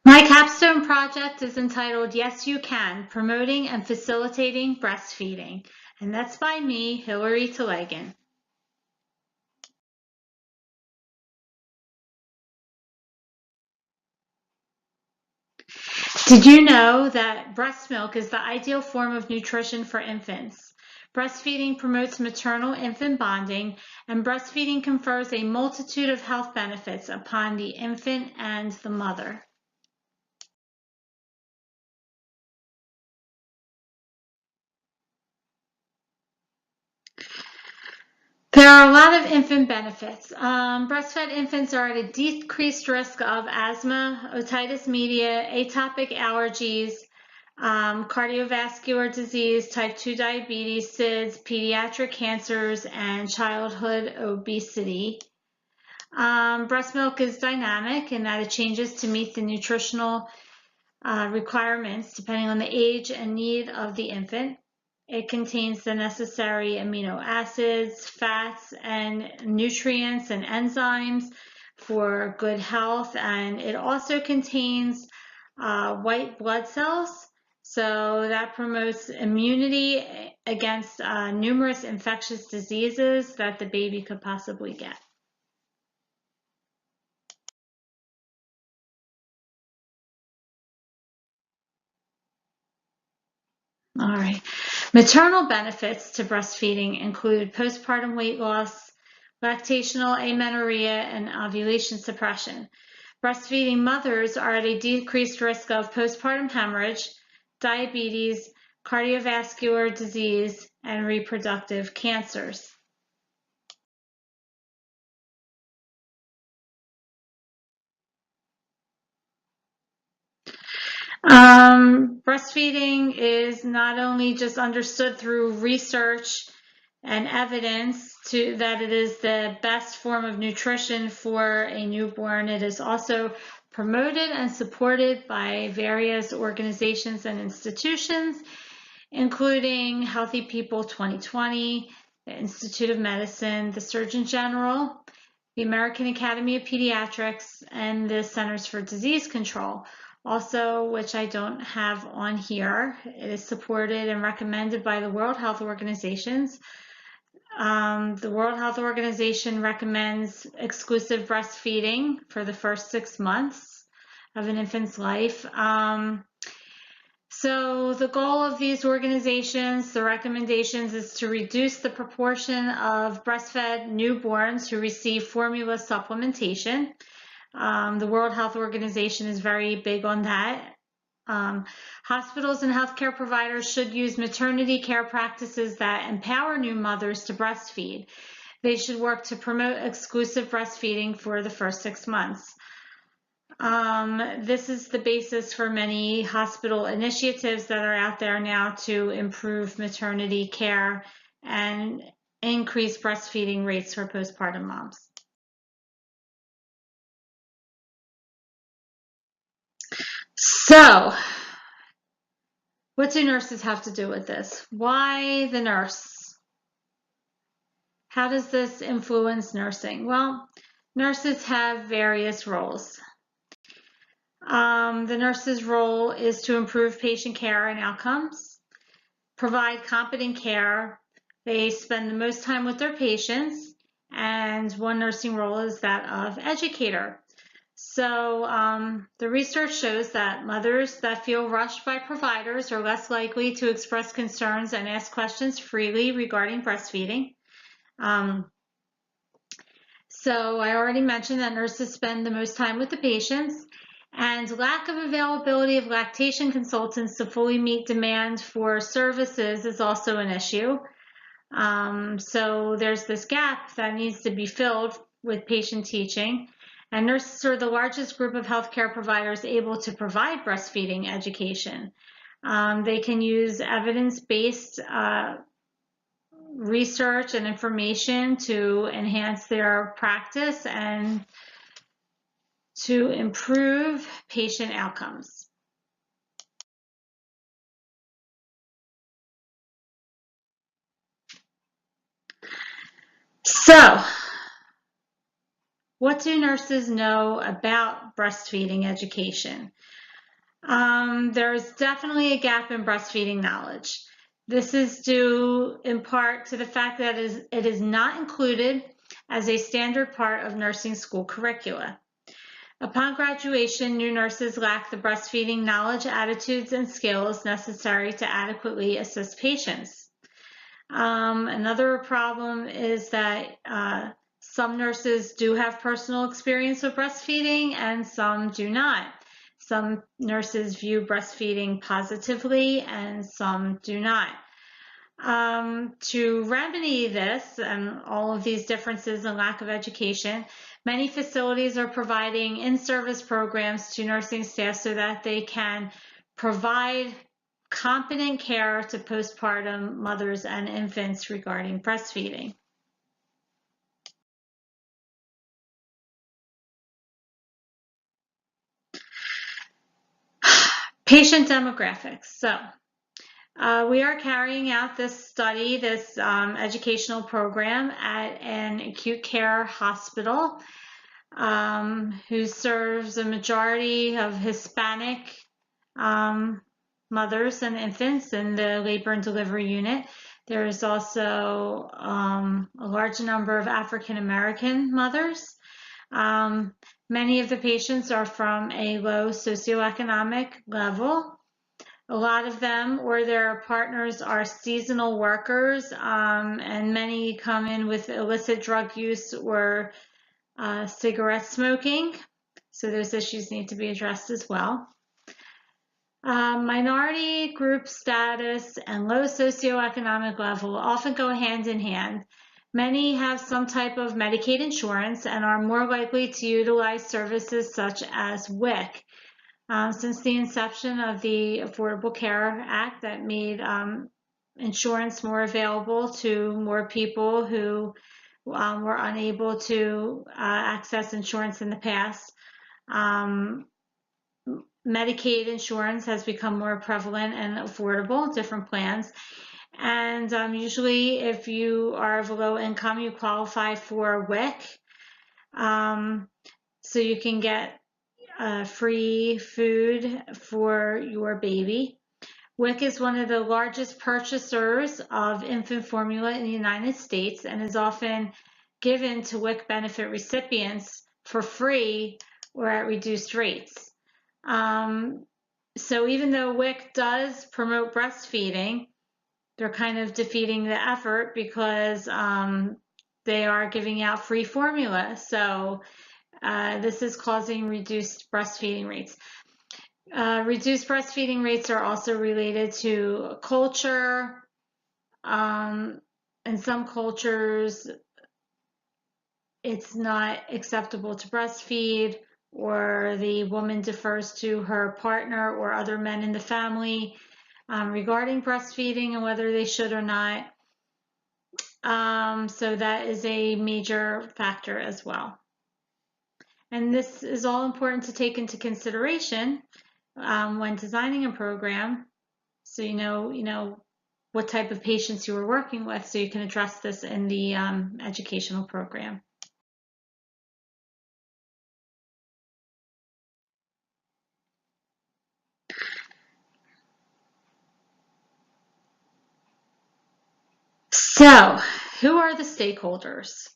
My capstone project is entitled Yes You Can, Promoting and Facilitating Breastfeeding, and that's by me, Hillary Telegan. Did you know that breast milk is the ideal form of nutrition for infants? Breastfeeding promotes maternal-infant bonding, and breastfeeding confers a multitude of health benefits upon the infant and the mother. There are a lot of infant benefits. Breastfed infants are at a decreased risk of asthma, otitis media, atopic allergies, cardiovascular disease, type 2 diabetes, SIDS, pediatric cancers, and childhood obesity. Breast milk is dynamic in that it changes to meet the nutritional requirements depending on the age and need of the infant. It contains the necessary amino acids, fats, and nutrients and enzymes for good health. And it also contains white blood cells. So that promotes immunity against numerous infectious diseases that the baby could possibly get. All right. Maternal benefits to breastfeeding include postpartum weight loss, lactational amenorrhea, and ovulation suppression. Breastfeeding mothers are at a decreased risk of postpartum hemorrhage, diabetes, cardiovascular disease, and reproductive cancers. Breastfeeding is not only just understood through research and evidence that it is the best form of nutrition for a newborn, it is also promoted and supported by various organizations and institutions, including Healthy People 2020, the Institute of Medicine, the Surgeon General, the American Academy of Pediatrics, and the Centers for Disease Control. Also, which I don't have on here, it is supported and recommended by the World Health Organization. The World Health Organization recommends exclusive breastfeeding for the first 6 months of an infant's life. So the goal of these organizations, the recommendations, is to reduce the proportion of breastfed newborns who receive formula supplementation. The World Health Organization is very big on that. Hospitals and healthcare providers should use maternity care practices that empower new mothers to breastfeed. They should work to promote exclusive breastfeeding for the first 6 months. This is the basis for many hospital initiatives that are out there now to improve maternity care and increase breastfeeding rates for postpartum moms. So, what do nurses have to do with this? Why the nurse? How does this influence nursing? Well, nurses have various roles. The nurse's role is to improve patient care and outcomes, provide competent care. They spend the most time with their patients, and one nursing role is that of educator. So the research shows that mothers that feel rushed by providers are less likely to express concerns and ask questions freely regarding breastfeeding. So I already mentioned that nurses spend the most time with the patients, and lack of availability of lactation consultants to fully meet demand for services is also an issue. So there's this gap that needs to be filled with patient teaching. And nurses are the largest group of healthcare providers able to provide breastfeeding education. They can use evidence-based research and information to enhance their practice and to improve patient outcomes. So, What do nurses know about breastfeeding education? There's definitely a gap in breastfeeding knowledge. This is due in part to the fact that it is not included as a standard part of nursing school curricula. Upon graduation, new nurses lack the breastfeeding knowledge, attitudes, and skills necessary to adequately assist patients. Another problem is that some nurses do have personal experience with breastfeeding and some do not. Some nurses view breastfeeding positively and some do not. To remedy this and all of these differences and lack of education, many facilities are providing in-service programs to nursing staff so that they can provide competent care to postpartum mothers and infants regarding breastfeeding. Patient demographics. So we are carrying out this study, this educational program at an acute care hospital who serves a majority of Hispanic mothers and infants in the labor and delivery unit. There is also a large number of African American mothers. Many of the patients are from a low socioeconomic level. A lot of them or their partners are seasonal workers, and many come in with illicit drug use or cigarette smoking. So those issues need to be addressed as well. Minority group status and low socioeconomic level often go hand in hand. Many have some type of Medicaid insurance and are more likely to utilize services such as WIC. Since the inception of the Affordable Care Act that made insurance more available to more people who were unable to access insurance in the past, Medicaid insurance has become more prevalent and affordable, different plans. And usually if you are of a low income, you qualify for WIC. So you can get free food for your baby. WIC is one of the largest purchasers of infant formula in the United States and is often given to WIC benefit recipients for free or at reduced rates. So even though WIC does promote breastfeeding, they're kind of defeating the effort because they are giving out free formula. So this is causing reduced breastfeeding rates. Reduced breastfeeding rates are also related to culture. In some cultures, it's not acceptable to breastfeed, or the woman defers to her partner or other men in the family regarding breastfeeding and whether they should or not. So that is a major factor as well. And this is all important to take into consideration when designing a program, so you know what type of patients you are working with, so you can address this in the educational program. So, who are the stakeholders?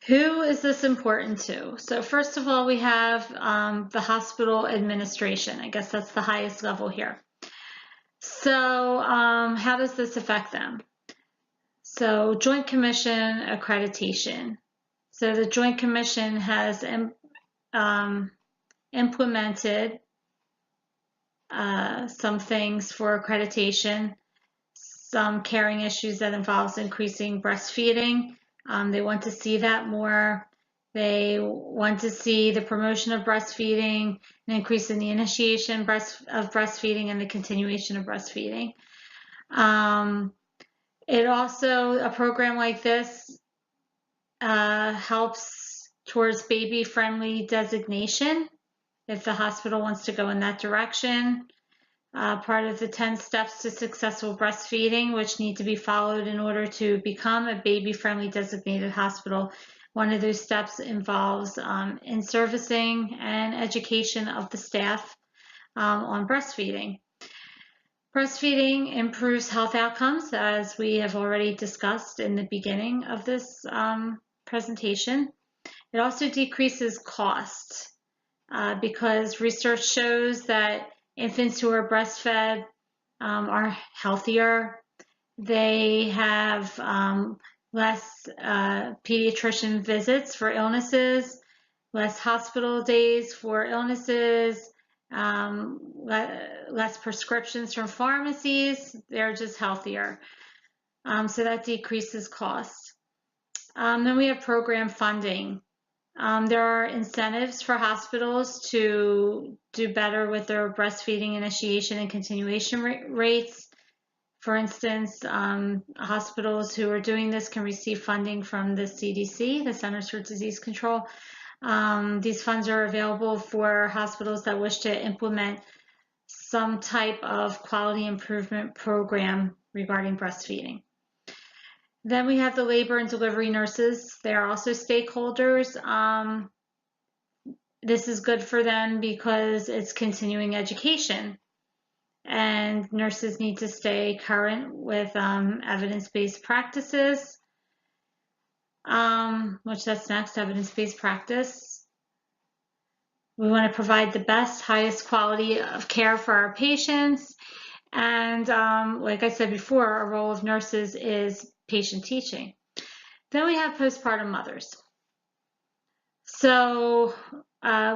Who is this important to? So first of all, we have the hospital administration. I guess that's the highest level here. So how does this affect them? So Joint Commission accreditation. So the Joint Commission has implemented some things for accreditation, some caring issues that involves increasing breastfeeding. They want to see that more. They want to see the promotion of breastfeeding, an increase in the initiation of breastfeeding and the continuation of breastfeeding. It also, a program like this helps towards baby-friendly designation if the hospital wants to go in that direction. Part of the 10 steps to successful breastfeeding, which need to be followed in order to become a baby-friendly designated hospital, One of those steps involves in-servicing and education of the staff on breastfeeding. Breastfeeding improves health outcomes, as we have already discussed in the beginning of this presentation. It also decreases cost because research shows that infants who are breastfed are healthier. They have less pediatrician visits for illnesses, less hospital days for illnesses, less prescriptions from pharmacies. They're just healthier. So that decreases costs. Then we have program funding. There are incentives for hospitals to do better with their breastfeeding initiation and continuation rates. For instance, hospitals who are doing this can receive funding from the CDC, the Centers for Disease Control. These funds are available for hospitals that wish to implement some type of quality improvement program regarding breastfeeding. Then we have the labor and delivery nurses. They are also stakeholders. This is good for them because it's continuing education, and nurses need to stay current with evidence-based practices, which that's next, evidence-based practice. We want to provide the best, highest quality of care for our patients. And like I said before, a role of nurses is patient teaching. Then we have postpartum mothers. So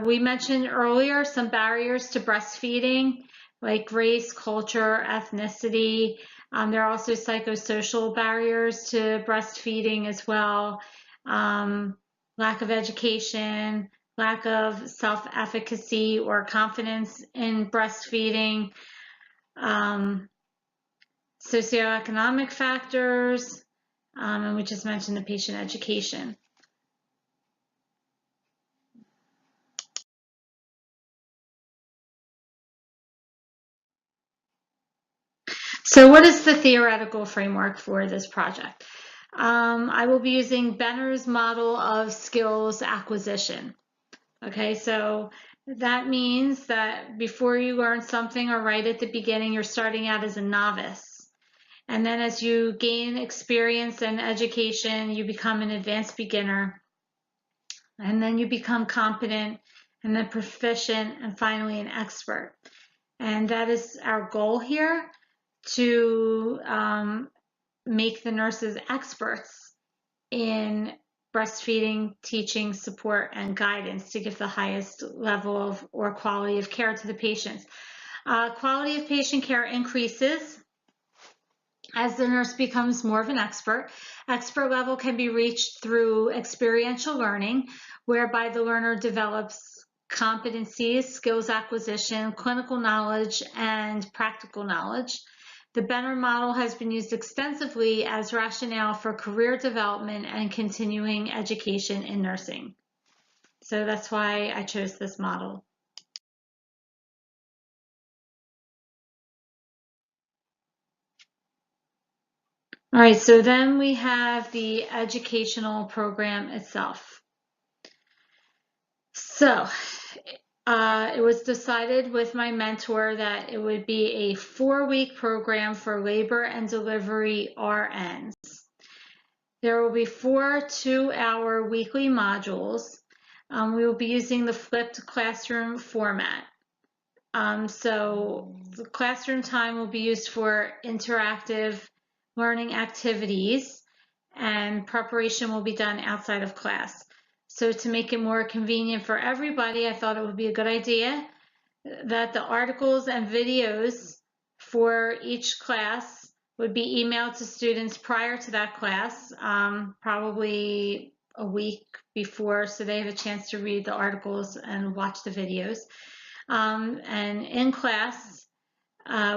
we mentioned earlier some barriers to breastfeeding, like race, culture, ethnicity. There are also psychosocial barriers to breastfeeding as well. Lack of education, lack of self-efficacy or confidence in breastfeeding, socioeconomic factors, and we just mentioned the patient education. So what is the theoretical framework for this project? I will be using Benner's model of skills acquisition. Okay, so that means that before you learn something, or right at the beginning, you're starting out as a novice. And then as you gain experience and education, you become an advanced beginner. And then you become competent, and then proficient, and finally an expert. And that is our goal here, to make the nurses experts in breastfeeding, teaching, support, and guidance to give the highest level of or quality of care to the patients. Quality of patient care increases as the nurse becomes more of an expert. Expert level can be reached through experiential learning, whereby the learner develops competencies, skills acquisition, clinical knowledge, and practical knowledge. The Benner model has been used extensively as rationale for career development and continuing education in nursing. So that's why I chose this model. All right, so then we have the educational program itself. So it was decided with my mentor that it would be a 4-week program for labor and delivery RNs. There will be 4 2-hour weekly modules. We will be using the flipped classroom format. So the classroom time will be used for interactive learning activities, and preparation will be done outside of class. So to make it more convenient for everybody, I thought it would be a good idea that the articles and videos for each class would be emailed to students prior to that class, probably a week before, so they have a chance to read the articles and watch the videos. And in class,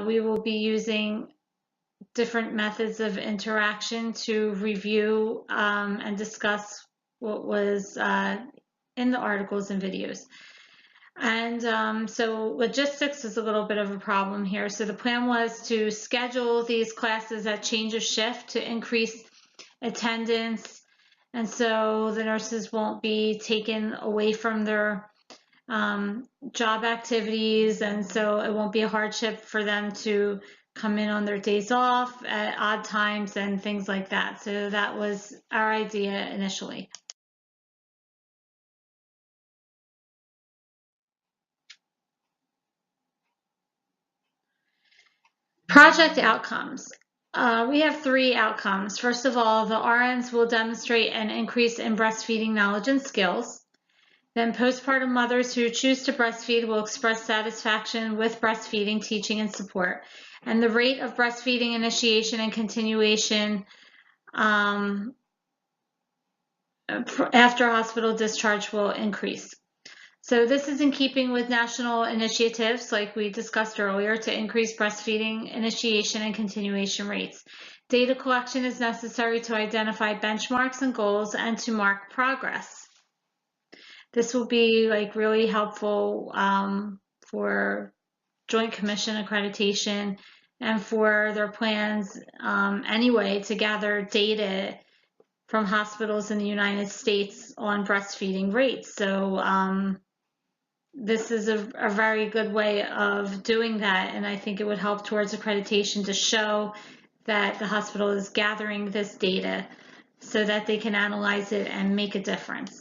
we will be using different methods of interaction to review and discuss what was in the articles and videos. And so logistics is a little bit of a problem here. So the plan was to schedule these classes at change of shift to increase attendance And so the nurses won't be taken away from their job activities, and so it won't be a hardship for them to come in on their days off at odd times and things like that. So that was our idea initially. Project outcomes. We have 3 outcomes. First of all, the RNs will demonstrate an increase in breastfeeding knowledge and skills. Then postpartum mothers who choose to breastfeed will express satisfaction with breastfeeding, teaching, and support. And the rate of breastfeeding initiation and continuation after hospital discharge will increase. So this is in keeping with national initiatives like we discussed earlier to increase breastfeeding initiation and continuation rates. Data collection is necessary to identify benchmarks and goals and to mark progress. This will be like really helpful for Joint Commission accreditation and for their plans anyway to gather data from hospitals in the United States on breastfeeding rates. So this is a very good way of doing that, and I think it would help towards accreditation to show that the hospital is gathering this data so that they can analyze it and make a difference.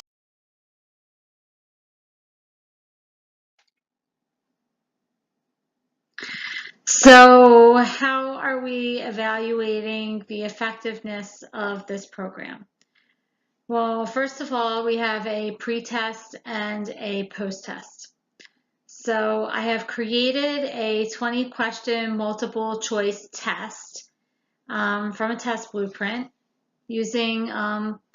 So how are we evaluating the effectiveness of this program? Well, first of all, we have a pre-test and a post-test. So I have created a 20-question multiple choice test from a test blueprint using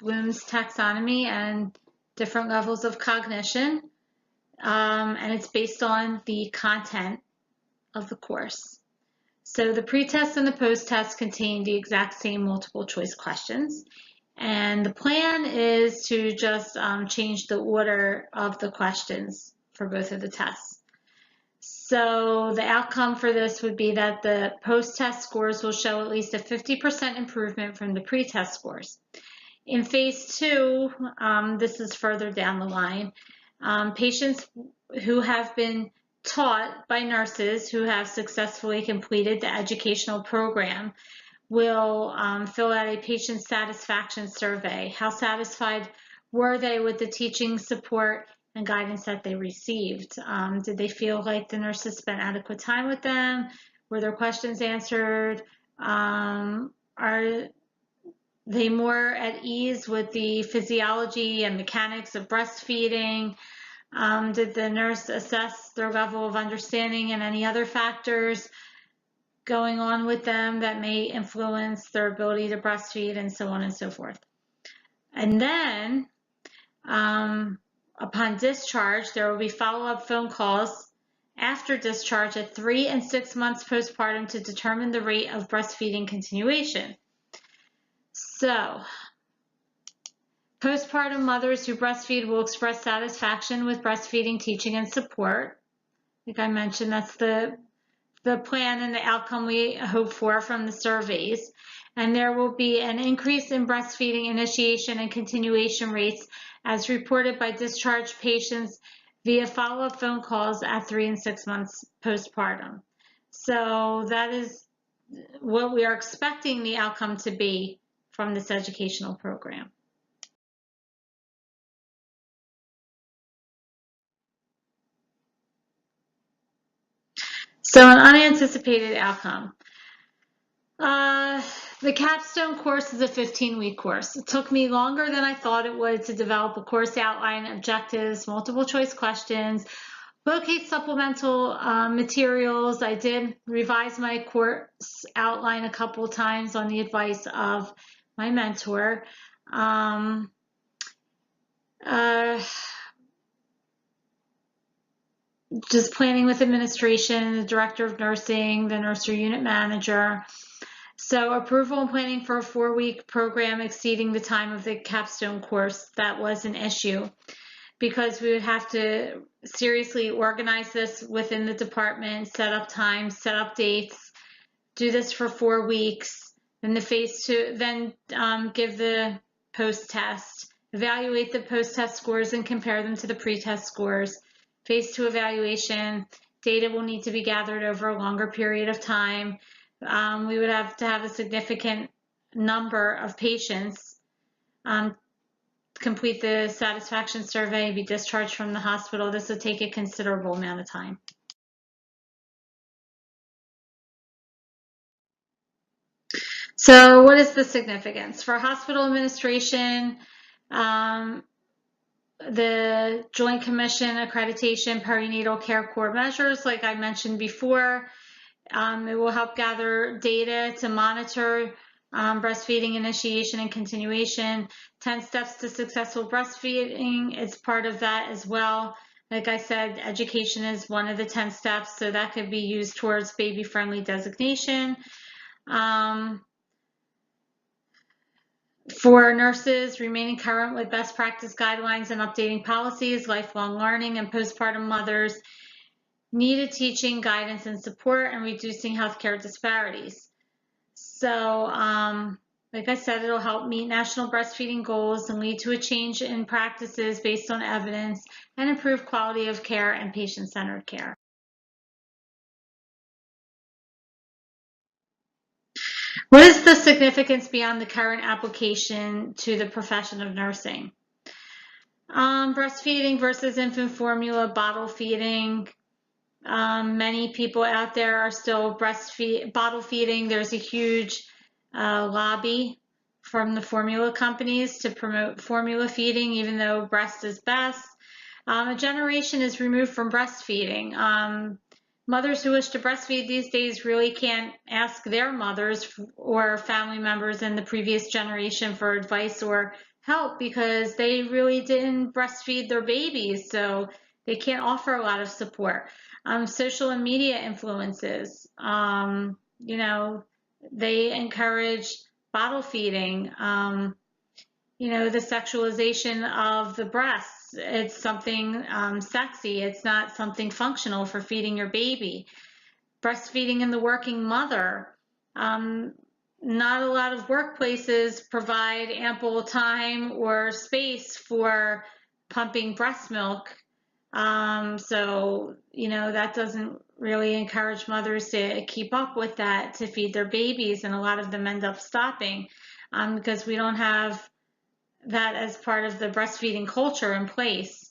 Bloom's taxonomy and different levels of cognition. And it's based on the content of the course. So the pre-test and the post-test contain the exact same multiple choice questions. And the plan is to just change the order of the questions for both of the tests. So the outcome for this would be that the post-test scores will show at least a 50% improvement from the pre-test scores. In phase 2, this is further down the line, patients who have been taught by nurses who have successfully completed the educational program will fill out a patient satisfaction survey. How satisfied were they with the teaching support and guidance that they received? Did they feel like the nurses spent adequate time with them? Were their questions answered? Are they more at ease with the physiology and mechanics of breastfeeding? Did the nurse assess their level of understanding and any other factors going on with them that may influence their ability to breastfeed, and so on and so forth? And then upon discharge, there will be follow-up phone calls after discharge at 3 and 6 months postpartum to determine the rate of breastfeeding continuation. So postpartum mothers who breastfeed will express satisfaction with breastfeeding, teaching, and support. Like I mentioned, that's the plan and the outcome we hope for from the surveys. And there will be an increase in breastfeeding initiation and continuation rates as reported by discharged patients via follow-up phone calls at 3 and 6 months postpartum. So that is what we are expecting the outcome to be from this educational program. So an unanticipated outcome. The capstone course is a 15-week course. It took me longer than I thought it would to develop a course outline, objectives, multiple choice questions, locate supplemental materials. I did revise my course outline a couple times on the advice of my mentor. Just planning with administration, the director of nursing, the nursery unit manager. So approval and planning for a 4-week program exceeding the time of the capstone course, that was an issue because we would have to seriously organize this within the department, set up times, set up dates, do this for 4 weeks, then the phase 2, then give the post-test, evaluate the post-test scores and compare them to the pre-test scores. Phase 2 evaluation, data will need to be gathered over a longer period of time. We would have to have a significant number of patients complete the satisfaction survey, be discharged from the hospital. This would take a considerable amount of time. So what is the significance? For hospital administration, the Joint Commission accreditation perinatal care core measures, like I mentioned before, it will help gather data to monitor breastfeeding initiation and continuation. 10 steps to successful breastfeeding, it's part of that as well. Like I said, education is one of the 10 steps, so that could be used towards baby-friendly designation. For nurses, remaining current with best practice guidelines and updating policies, lifelong learning, and postpartum mothers needed teaching, guidance, and support, and reducing healthcare disparities. So, like I said, it'll help meet national breastfeeding goals and lead to a change in practices based on evidence and improve quality of care and patient-centered care. What is the significance beyond the current application to the profession of nursing? Breastfeeding versus infant formula, bottle feeding. Many people out there are still bottle feeding. There's a huge lobby from the formula companies to promote formula feeding, even though breast is best. A generation is removed from breastfeeding. Mothers who wish to breastfeed these days really can't ask their mothers or family members in the previous generation for advice or help because they really didn't breastfeed their babies, so they can't offer a lot of support. Social and media influences, you know, they encourage bottle feeding, you know, the sexualization of the breasts. It's something sexy. It's not something functional for feeding your baby. Breastfeeding in the working mother. Not a lot of workplaces provide ample time or space for pumping breast milk. So, you know, that doesn't really encourage mothers to keep up with that to feed their babies, and a lot of them end up stopping because we don't have that as part of the breastfeeding culture in place.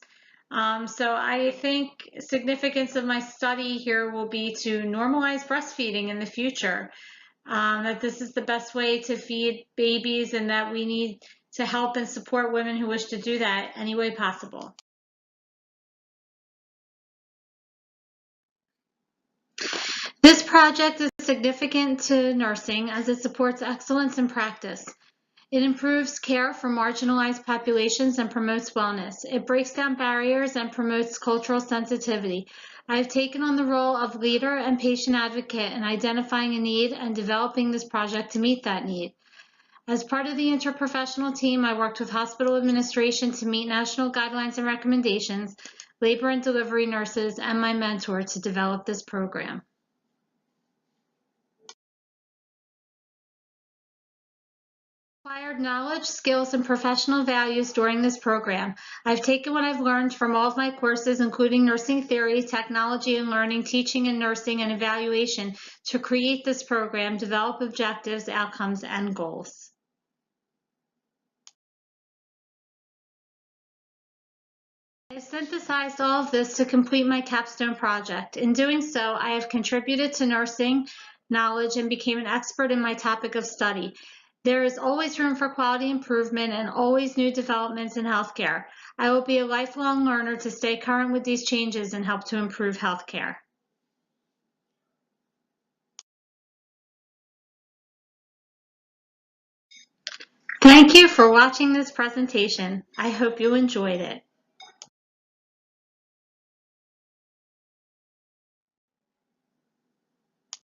So I think significance of my study here will be to normalize breastfeeding in the future, that this is the best way to feed babies and that we need to help and support women who wish to do that any way possible. This project is significant to nursing as it supports excellence in practice. It improves care for marginalized populations and promotes wellness. It breaks down barriers and promotes cultural sensitivity. I have taken on the role of leader and patient advocate in identifying a need and developing this project to meet that need. As part of the interprofessional team, I worked with hospital administration to meet national guidelines and recommendations, labor and delivery nurses, and my mentor to develop this program. Acquired knowledge, skills, and professional values during this program. I've taken what I've learned from all of my courses, including nursing theory, technology and learning, teaching and nursing, and evaluation to create this program, develop objectives, outcomes, and goals. I've synthesized all of this to complete my capstone project. In doing so, I have contributed to nursing knowledge and became an expert in my topic of study. There is always room for quality improvement and always new developments in healthcare. I will be a lifelong learner to stay current with these changes and help to improve healthcare. Thank you for watching this presentation. I hope you enjoyed it.